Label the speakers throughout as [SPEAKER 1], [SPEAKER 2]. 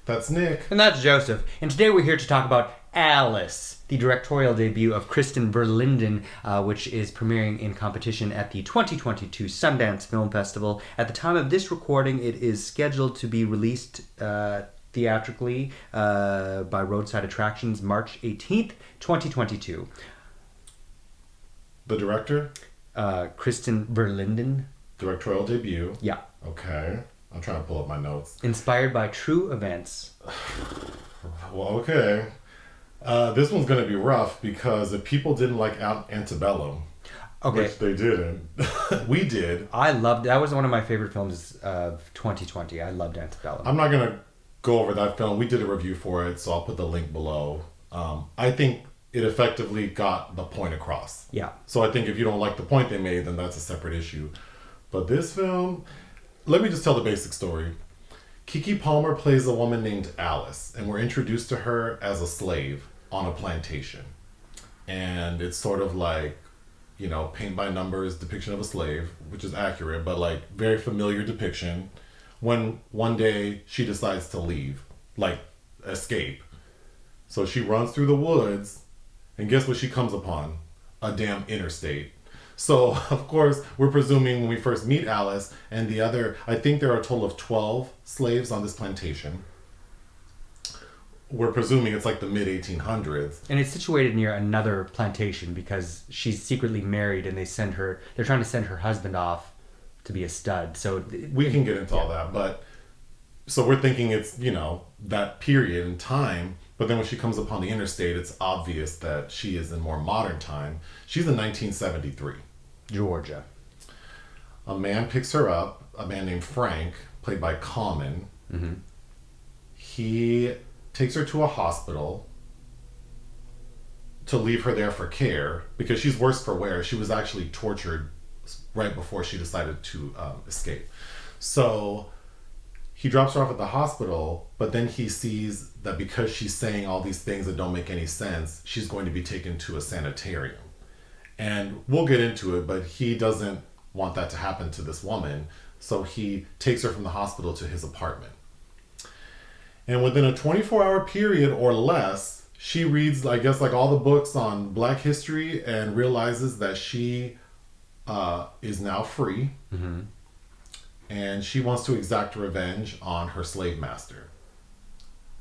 [SPEAKER 1] That's Nick.
[SPEAKER 2] And that's Joseph. And today we're here to talk about Alice, the directorial debut of Krystin Ver Linden, which is premiering in competition at the 2022 Sundance Film Festival. At the time of this recording, it is scheduled to be released theatrically by Roadside Attractions March 18th, 2022.
[SPEAKER 1] The director?
[SPEAKER 2] Krystin Ver Linden.
[SPEAKER 1] Directorial debut?
[SPEAKER 2] Yeah.
[SPEAKER 1] Okay. I'm trying to pull up my notes.
[SPEAKER 2] Inspired by true events.
[SPEAKER 1] Well, okay. This one's going to be rough because if people didn't like Antebellum, which they didn't, we did.
[SPEAKER 2] I loved that. Was one of my favorite films of 2020. I loved Antebellum.
[SPEAKER 1] I'm not going to go over that film. We did a review for it, so I'll put the link below. I think it effectively got the point across.
[SPEAKER 2] Yeah.
[SPEAKER 1] So I think if you don't like the point they made, then that's a separate issue. But this film, let me just tell the basic story. Keke Palmer plays a woman named Alice, and we're introduced to her as a slave on a plantation. And it's sort of like, you know, paint by numbers depiction of a slave, which is accurate, but like very familiar depiction. When one day she decides to leave, like escape. So she runs through the woods, and guess what she comes upon? A damn interstate. So, of course, we're presuming when we first meet Alice and the other, I think there are a total of 12 slaves on this plantation. We're presuming it's like the mid-1800s.
[SPEAKER 2] And it's situated near another plantation because she's secretly married and they're trying to send her husband off to be a stud. So
[SPEAKER 1] we can get into all that, but so we're thinking it's, you know, that period in time. But then when she comes upon the interstate, it's obvious that she is in more modern time. She's in 1973.
[SPEAKER 2] Georgia.
[SPEAKER 1] A man picks her up, a man named Frank, played by Common.
[SPEAKER 2] Mm-hmm.
[SPEAKER 1] He takes her to a hospital to leave her there for care because she's worse for wear. She was actually tortured right before she decided to escape. So he drops her off at the hospital, but then he sees that because she's saying all these things that don't make any sense, she's going to be taken to a sanitarium. And we'll get into it, but he doesn't want that to happen to this woman, so he takes her from the hospital to his apartment. And within a 24-hour period or less, she reads, I guess, like all the books on Black history and realizes that she is now free.
[SPEAKER 2] Mm-hmm.
[SPEAKER 1] And she wants to exact revenge on her slave master.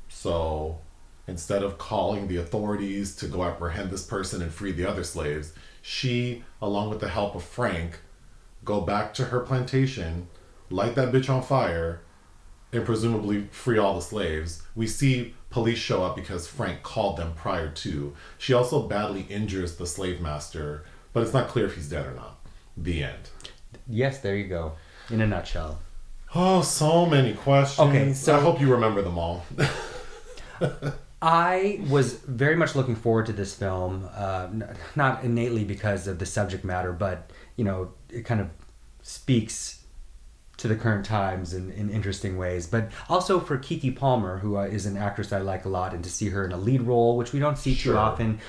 [SPEAKER 1] So instead of calling the authorities to go apprehend this person and free the other slaves, she, along with the help of Frank, go back to her plantation, light that bitch on fire, and presumably free all the slaves. We see police show up because Frank called them prior to. She also badly injures the slave master, but it's not clear if he's dead or not. The end.
[SPEAKER 2] Yes, there you go. In a nutshell.
[SPEAKER 1] Oh, so many questions.
[SPEAKER 2] Okay, so
[SPEAKER 1] I hope you remember them all.
[SPEAKER 2] I was very much looking forward to this film, not innately because of the subject matter, but, you know, it kind of speaks to the current times in interesting ways. But also for Keke Palmer, who is an actress I like a lot, and to see her in a lead role, which we don't see too often.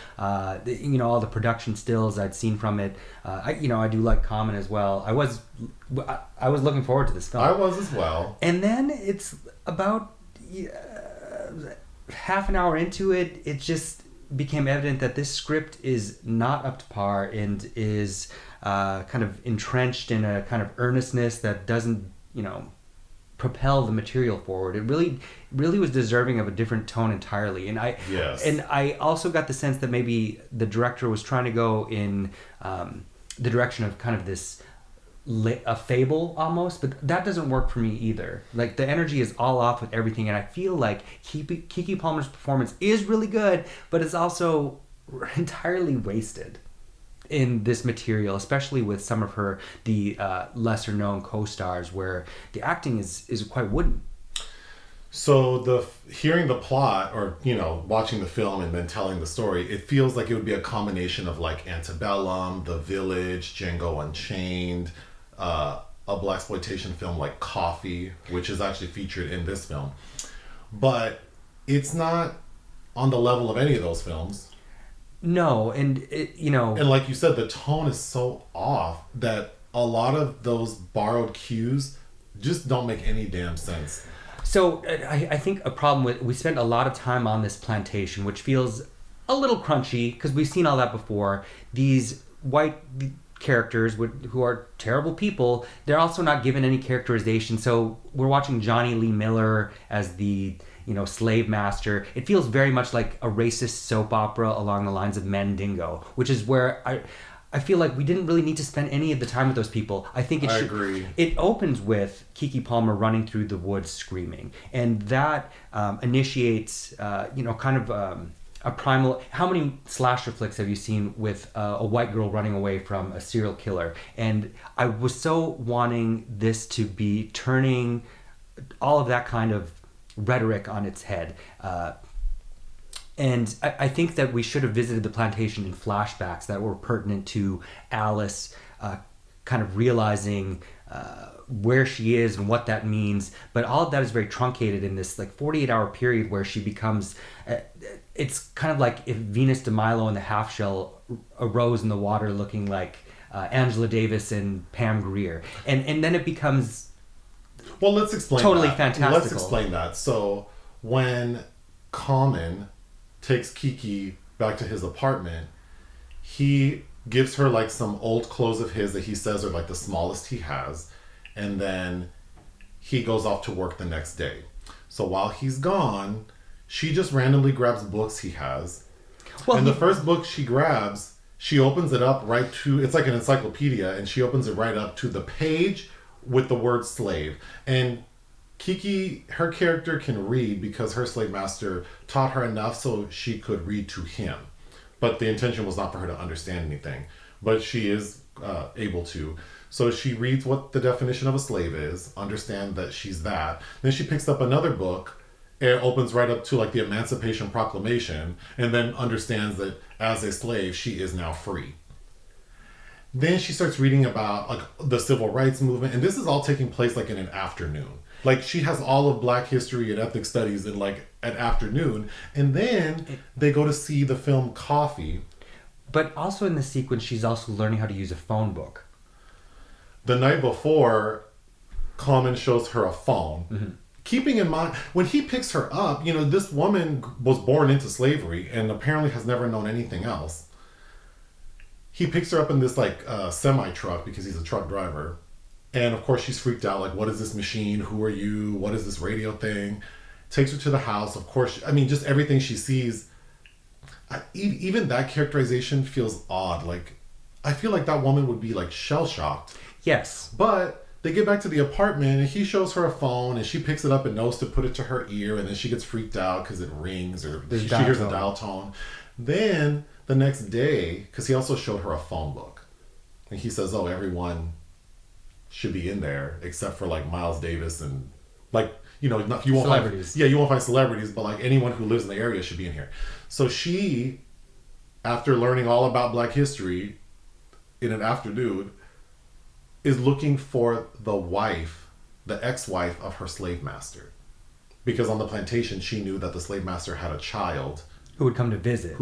[SPEAKER 2] You know, all the production stills I'd seen from it. I do like Common as well. I was looking forward to this film.
[SPEAKER 1] I was as well.
[SPEAKER 2] And then it's about half an hour into it, it just became evident that this script is not up to par and is kind of entrenched in a kind of earnestness that doesn't, you know, propel the material forward. It really was deserving of a different tone entirely. And I also got the sense that maybe the director was trying to go in the direction of kind of this a fable almost, but that doesn't work for me either. Like, the energy is all off with everything, and I feel like Keke Palmer's performance is really good, but it's also entirely wasted in this material, especially with some of the lesser known co-stars, where the acting is quite wooden.
[SPEAKER 1] So hearing the plot, or, you know, watching the film and then telling the story, it feels like it would be a combination of like Antebellum, The Village, Django Unchained, a blaxploitation film like Coffy, which is actually featured in this film. But it's not on the level of any of those films.
[SPEAKER 2] No, and
[SPEAKER 1] and like you said, the tone is so off that a lot of those borrowed cues just don't make any damn sense.
[SPEAKER 2] So I think a problem with, we spent a lot of time on this plantation, which feels a little crunchy because we've seen all that before. These white characters who are terrible people, they're also not given any characterization. So we're watching Johnny Lee Miller as the slave master. It feels very much like a racist soap opera along the lines of Mandingo, which is where I feel like we didn't really need to spend any of the time with those people. I think
[SPEAKER 1] I agree.
[SPEAKER 2] It opens with Keke Palmer running through the woods screaming, and that initiates, a primal. How many slasher flicks have you seen with a white girl running away from a serial killer? And I was so wanting this to be turning all of that kind of rhetoric on its head. And I think that we should have visited the plantation in flashbacks that were pertinent to Alice kind of realizing where she is and what that means. But all of that is very truncated in this 48-hour period where she becomes... it's kind of like if Venus de Milo and the half shell arose in the water looking like Angela Davis and Pam Grier. And then it becomes...
[SPEAKER 1] Well, let's explain
[SPEAKER 2] totally
[SPEAKER 1] that.
[SPEAKER 2] fantastical.
[SPEAKER 1] Let's explain that. So when Common takes Keke back to his apartment, he gives her some old clothes of his that he says are the smallest he has, and then he goes off to work the next day. So while he's gone, she just randomly grabs books he has. Well, the first book she grabs, she opens it up right to, it's like an encyclopedia, and she opens it right up to the page with the word slave. And Keke, her character can read because her slave master taught her enough so she could read to him. But the intention was not for her to understand anything. But she is able to. So she reads what the definition of a slave is, understand that she's that. Then she picks up another book and opens right up to the Emancipation Proclamation, and then understands that as a slave, she is now free. Then she starts reading about the civil rights movement, and this is all taking place in an afternoon. She has all of Black history and ethnic studies in an afternoon, and then they go to see the film Coffy.
[SPEAKER 2] But also in the sequence, she's also learning how to use a phone book.
[SPEAKER 1] The night before, Common shows her a phone. Mm-hmm. Keeping in mind, when he picks her up, this woman was born into slavery and apparently has never known anything else. He picks her up in this semi-truck because he's a truck driver. And of course she's freaked out, what is this machine? Who are you? What is this radio thing? Takes her to the house. Of course, just everything she sees. Even that characterization feels odd. I feel like that woman would be shell-shocked.
[SPEAKER 2] Yes.
[SPEAKER 1] But they get back to the apartment and he shows her a phone and she picks it up and knows to put it to her ear, and then she gets freaked out because it rings or she hears a dial tone. Then the next day, because he also showed her a phone book, and he says, oh, everyone should be in there except for Miles Davis and you won't
[SPEAKER 2] celebrities.
[SPEAKER 1] You won't find celebrities, but anyone who lives in the area should be in here. So she, after learning all about Black history in an afternoon, is looking for the ex-wife of her slave master, because on the plantation she knew that the slave master had a child
[SPEAKER 2] who would come to visit.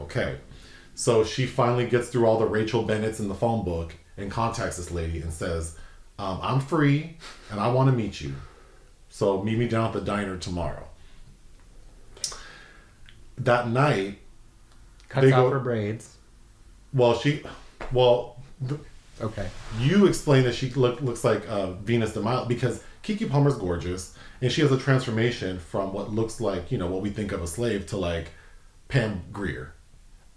[SPEAKER 1] Okay, so she finally gets through all the Rachel Bennetts in the phone book and contacts this lady and says, I'm free and I want to meet you. So meet me down at the diner tomorrow. That night...
[SPEAKER 2] Cuts off her braids.
[SPEAKER 1] Okay. You explain that she looks like Venus de Milo because Keke Palmer's gorgeous and she has a transformation from what looks like, what we think of a slave to Pam Grier.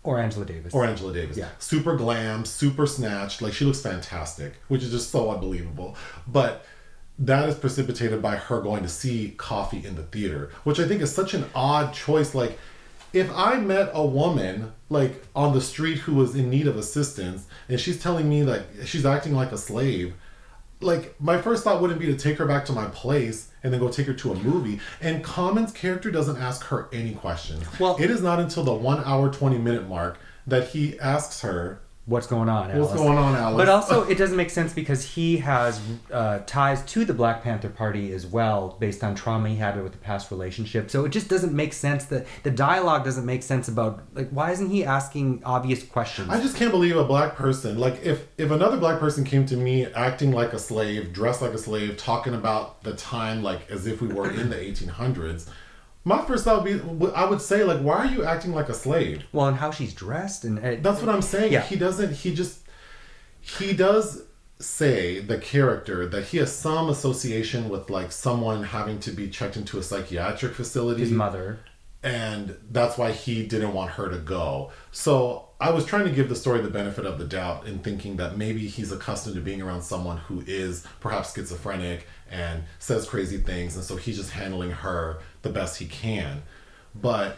[SPEAKER 2] Or Angela Davis.
[SPEAKER 1] Yeah. Super glam, super snatched. She looks fantastic, which is just so unbelievable. But that is precipitated by her going to see Coffy in the theater, which I think is such an odd choice. If I met a woman, on the street who was in need of assistance, and she's telling me, she's acting like a slave, my first thought wouldn't be to take her back to my place and then go take her to a movie. And Common's character doesn't ask her any questions. Well, it is not until the 1 hour, 20 minute mark that he asks her,
[SPEAKER 2] what's going on, Alice?
[SPEAKER 1] What's going on, Alice?
[SPEAKER 2] But also, it doesn't make sense because he has ties to the Black Panther Party as well, based on trauma he had with the past relationship. So it just doesn't make sense. That the dialogue doesn't make sense about, like, why isn't he asking obvious questions?
[SPEAKER 1] I just can't believe a black person, like, if another black person came to me acting like a slave, dressed like a slave, talking about the time, like, as if we were in the 1800s, my first thought would be, I would say, like, why are you acting like a slave?
[SPEAKER 2] Well, and how she's dressed, and
[SPEAKER 1] that's what I'm saying.
[SPEAKER 2] Yeah.
[SPEAKER 1] He does say, the character, that he has some association with, like, someone having to be checked into a psychiatric facility.
[SPEAKER 2] his mother.
[SPEAKER 1] And that's why he didn't want her to go. So I was trying to give the story the benefit of the doubt in thinking that maybe he's accustomed to being around someone who is perhaps schizophrenic and says crazy things, and so he's just handling her the best he can. But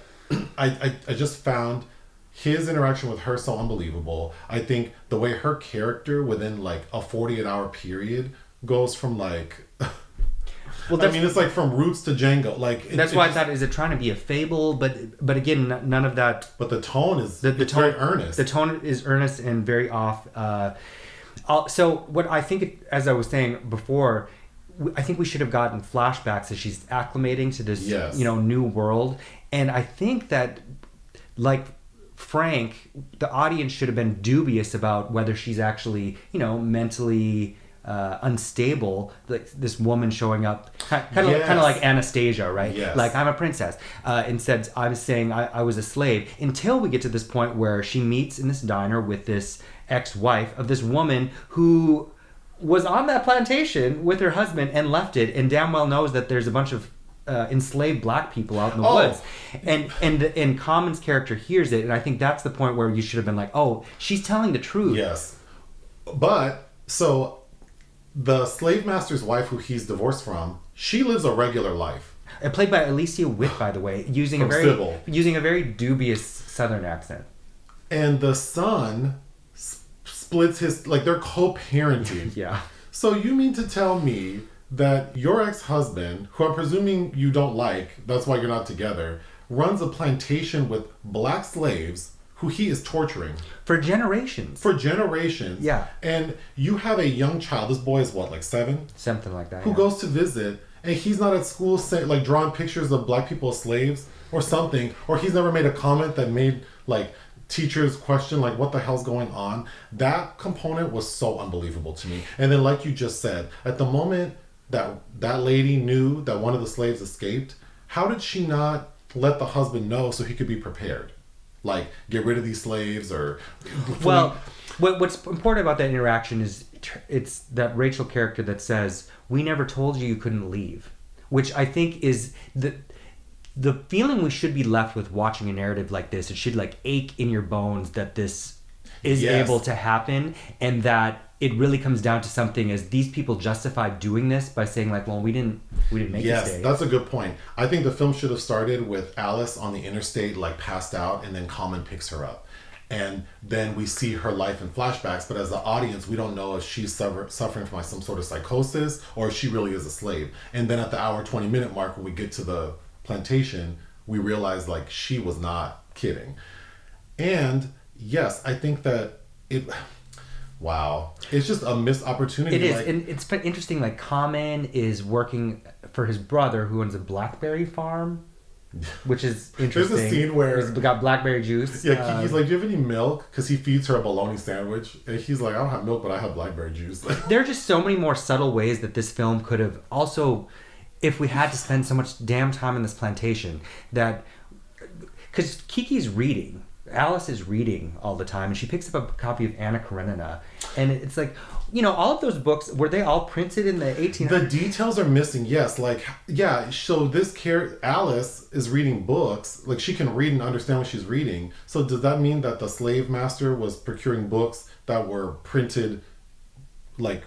[SPEAKER 1] I just found his interaction with her so unbelievable. I think the way her character within like a 48-hour period goes from like... Well, I mean, it's like from Roots to Django. Like
[SPEAKER 2] that's why I thought, is it trying to be a fable? But again, none of that.
[SPEAKER 1] But the tone is it's very earnest.
[SPEAKER 2] The tone is earnest and very off. So what I think, as I was saying before, I think we should have gotten flashbacks as she's acclimating to this, new world. And I think that, like Frank, the audience should have been dubious about whether she's actually, mentally unstable. Like this woman showing up, kind of like Anastasia, right?
[SPEAKER 1] Yes.
[SPEAKER 2] Like, I'm a princess. Instead, I was saying I was a slave, until we get to this point where she meets in this diner with this ex-wife of this woman who was on that plantation with her husband and left it, and damn well knows that there's a bunch of enslaved black people out in the woods, and Common's character hears it, and I think that's the point where you should have been like, oh, she's telling the truth.
[SPEAKER 1] Yes, but so the slave master's wife, who he's divorced from, she lives a regular life.
[SPEAKER 2] Played by Alicia Witt, by the way, using a very dubious Southern accent.
[SPEAKER 1] And the son splits his, like, they're co-parenting.
[SPEAKER 2] Yeah.
[SPEAKER 1] So you mean to tell me that your ex-husband, who I'm presuming you don't like, that's why you're not together, runs a plantation with black slaves who he is torturing.
[SPEAKER 2] For generations.
[SPEAKER 1] Yeah. And you have a young child, this boy is what, like 7?
[SPEAKER 2] Something like that,
[SPEAKER 1] who goes to visit, and he's not at school like drawing pictures of black people as slaves or something, or he's never made a comment that made, like, teachers question, like, what the hell's going on. That component was so unbelievable to me. And then, like you just said, at the moment that lady knew that one of the slaves escaped, how did she not let the husband know so he could be prepared? Like, get rid of these slaves, or...
[SPEAKER 2] Well, what's important about that interaction is it's that Rachel character that says, we never told you couldn't leave. Which I think is the feeling we should be left with watching a narrative like this. It should, like, ache in your bones that this is able to happen, and that it really comes down to something as these people justified doing this by saying, like, well, we didn't make a mistake.
[SPEAKER 1] That's a good point. I think the film should have started with Alice on the interstate, like, passed out, and then Common picks her up. And then we see her life in flashbacks, but as the audience, we don't know if she's suffering from, like, some sort of psychosis, or if she really is a slave. And then at the hour 20-minute mark, when we get to the plantation, we realize, like, she was not kidding. And yes, I think that it's just a missed opportunity.
[SPEAKER 2] It is,
[SPEAKER 1] like,
[SPEAKER 2] and it's been interesting. Like, Common is working for his brother, who owns a blackberry farm, which is interesting.
[SPEAKER 1] There's a scene where
[SPEAKER 2] he's got blackberry juice.
[SPEAKER 1] Yeah, he's like, "Do you have any milk?" Because he feeds her a bologna sandwich, and he's like, "I don't have milk, but I have blackberry juice."
[SPEAKER 2] There are just so many more subtle ways that this film could have also, if we had to spend so much damn time in this plantation, that because Keke's reading. Alice is reading all the time, and she picks up a copy of Anna Karenina, and it's like, all of those books, were they all printed in the 1800s?
[SPEAKER 1] The details are missing. Yes, like, yeah. So this Alice is reading books, like, she can read and understand what she's reading. So does that mean that the slave master was procuring books that were printed, like,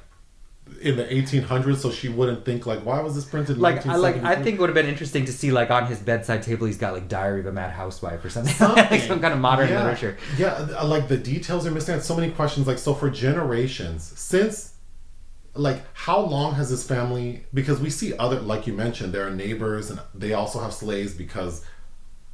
[SPEAKER 1] in the 1800s, so she wouldn't think, like, why was this printed in 1973?
[SPEAKER 2] I think it would have been interesting to see, like, on his bedside table, he's got, like, Diary of a Mad Housewife or something. Like some kind of modern literature.
[SPEAKER 1] Yeah, like, the details are missing. I had so many questions. Like, so for generations, since, like, how long has this family, because we see other, like you mentioned, there are neighbors, and they also have slaves because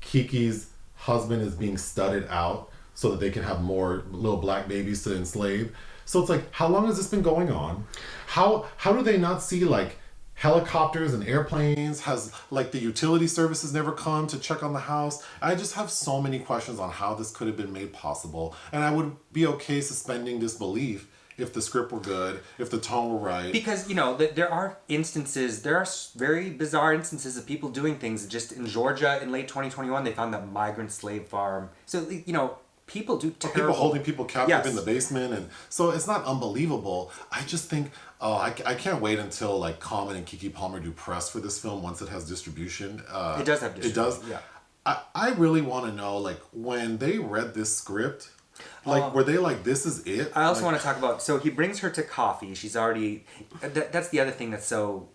[SPEAKER 1] Keke's husband is being studded out. so that they can have more little black babies to enslave. So it's like, how long has this been going on? How do they not see like helicopters and airplanes? Has like the utility services never come to check on the house? I just have so many questions on how this could have been made possible, and I would be okay suspending disbelief if the script were good, if the tone were right.
[SPEAKER 2] Because, there are instances, there are very bizarre instances of people doing things. Just in Georgia in late 2021, they found that migrant slave farm. So, people do terrible...
[SPEAKER 1] People holding people captive
[SPEAKER 2] Yes.
[SPEAKER 1] in the basement. And so it's not unbelievable. I just think, I can't wait until like Common and Keke Palmer do press for this film once it has distribution.
[SPEAKER 2] It does have distribution.
[SPEAKER 1] It does?
[SPEAKER 2] Yeah.
[SPEAKER 1] I really want to know, like, when they read this script, like, were they like, this is it?
[SPEAKER 2] I also
[SPEAKER 1] like,
[SPEAKER 2] want to talk about, so he brings her to Coffy. She's already, that's the other thing that's so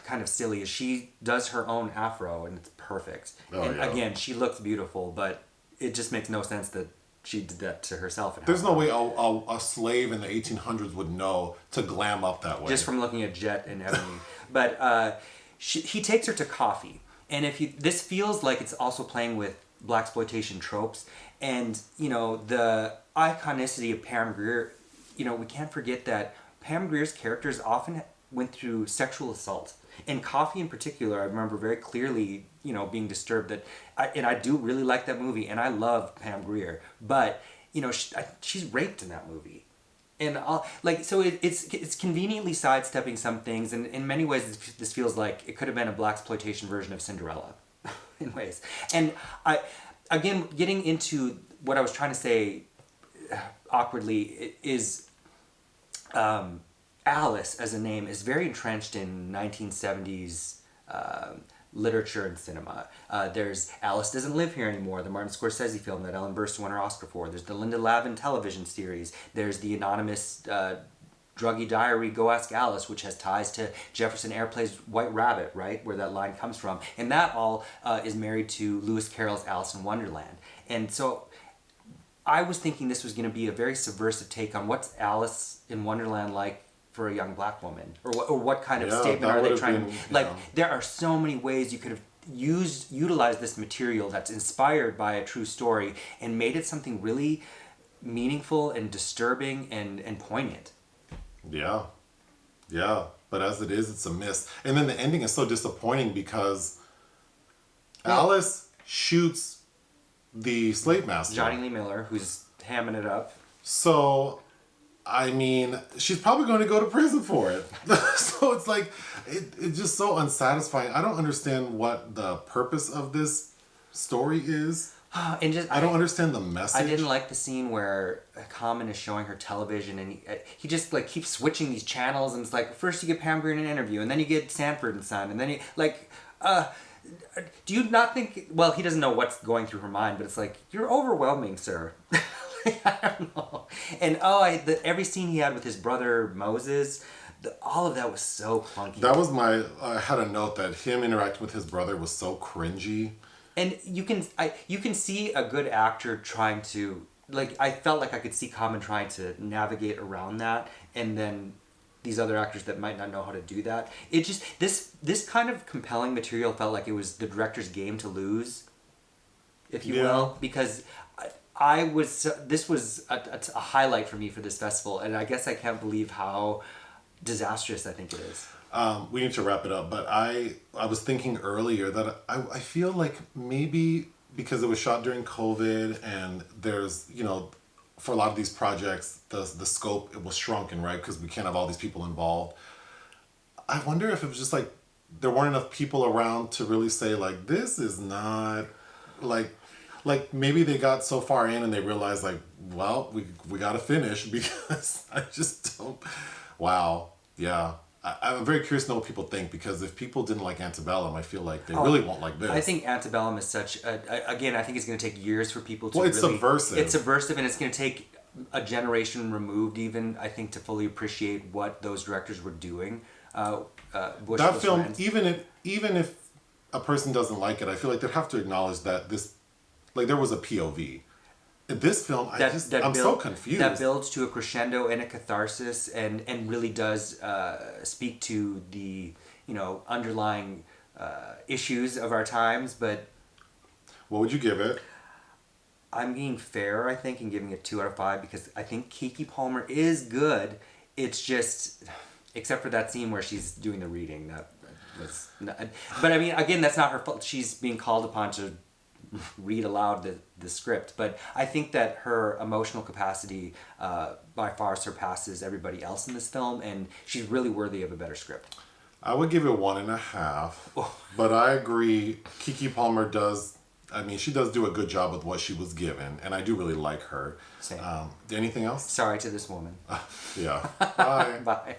[SPEAKER 2] kind of silly, is she does her own afro, and it's perfect. Again, she looks beautiful, but it just makes no sense that she did that to herself.
[SPEAKER 1] There's no way a slave in the 1800s would know to glam up that way.
[SPEAKER 2] Just from looking at Jet and Ebony. But he takes her to Coffy. And this feels like it's also playing with blaxploitation tropes. And, the iconicity of Pam Grier, we can't forget that Pam Grier's characters often went through sexual assault. And Coffy in particular, I remember very clearly, being disturbed that, I do really like that movie, and I love Pam Grier, but, she's raped in that movie. And so it's conveniently sidestepping some things, and in many ways this feels like it could have been a blaxploitation version of Cinderella, in ways. And again, getting into what I was trying to say awkwardly is Alice as a name is very entrenched in 1970s literature and cinema. There's Alice Doesn't Live Here Anymore, the Martin Scorsese film that Ellen Burstyn won her Oscar for. There's the Linda Lavin television series. There's the anonymous druggy diary Go Ask Alice, which has ties to Jefferson Airplay's White Rabbit, right, where that line comes from. And that all is married to Lewis Carroll's Alice in Wonderland. And so I was thinking this was going to be a very subversive take on what's Alice in Wonderland like for a young black woman, or what kind of statement are they trying to... Like, there are so many ways you could have utilized this material that's inspired by a true story and made it something really meaningful and disturbing and poignant.
[SPEAKER 1] Yeah. But as it is, it's a miss. And then the ending is so disappointing because Alice shoots the slave master,
[SPEAKER 2] Johnny Lee Miller, who's hamming it up.
[SPEAKER 1] So, I mean, she's probably going to go to prison for it. So it's like, it's just so unsatisfying. I don't understand what the purpose of this story is.
[SPEAKER 2] And just
[SPEAKER 1] I don't understand the message.
[SPEAKER 2] I didn't like the scene where Common is showing her television, and he just like keeps switching these channels, and it's like, first you get Pam Grier in an interview, and then you get Sanford and Son, and then you do you not think? Well, he doesn't know what's going through her mind, but it's like, you're overwhelming, sir. I don't know. And every scene he had with his brother Moses, all of that was so clunky.
[SPEAKER 1] That was I had a note that him interacting with his brother was so cringy.
[SPEAKER 2] And you can see a good actor trying to, like, I felt like I could see Common trying to navigate around that, and then these other actors that might not know how to do that. It just, this kind of compelling material felt like it was the director's game to lose, if you will, because this was a highlight for me for this festival, and I guess I can't believe how disastrous I think it is.
[SPEAKER 1] We need to wrap it up, but I was thinking earlier that I feel like maybe because it was shot during COVID and there's, for a lot of these projects, the scope, it was shrunken, right? Because we can't have all these people involved. I wonder if it was just like there weren't enough people around to really say like, this is not like maybe they got so far in and they realized like, well, we got to finish because I just don't. Wow. Yeah. I'm very curious to know what people think, because if people didn't like Antebellum, I feel like they really won't like this.
[SPEAKER 2] I think Antebellum is such again, I think it's going to take years for people to
[SPEAKER 1] it's subversive.
[SPEAKER 2] It's subversive, and it's going to take a generation removed even, I think, to fully appreciate what those directors were doing.
[SPEAKER 1] That film, even if a person doesn't like it, I feel like they have to acknowledge that there was a POV. In this film, I'm so confused.
[SPEAKER 2] That builds to a crescendo and a catharsis, and really does speak to the underlying issues of our times. But
[SPEAKER 1] what would you give it?
[SPEAKER 3] I'm being fair, I think, and giving it 2 out of 5 because I think Keke Palmer is good. It's just, except for that scene where she's doing the reading, that was not, but I mean, again, that's not her fault. She's being called upon to read aloud the script, but I think that her emotional capacity by far surpasses everybody else in this film, and she's really worthy of a better script.
[SPEAKER 1] I would give it 1.5, but I agree. Keke Palmer she does do a good job with what she was given, and I do really like her.
[SPEAKER 3] Same.
[SPEAKER 1] Anything else?
[SPEAKER 3] Sorry to this woman.
[SPEAKER 1] Yeah. Bye.
[SPEAKER 3] Bye.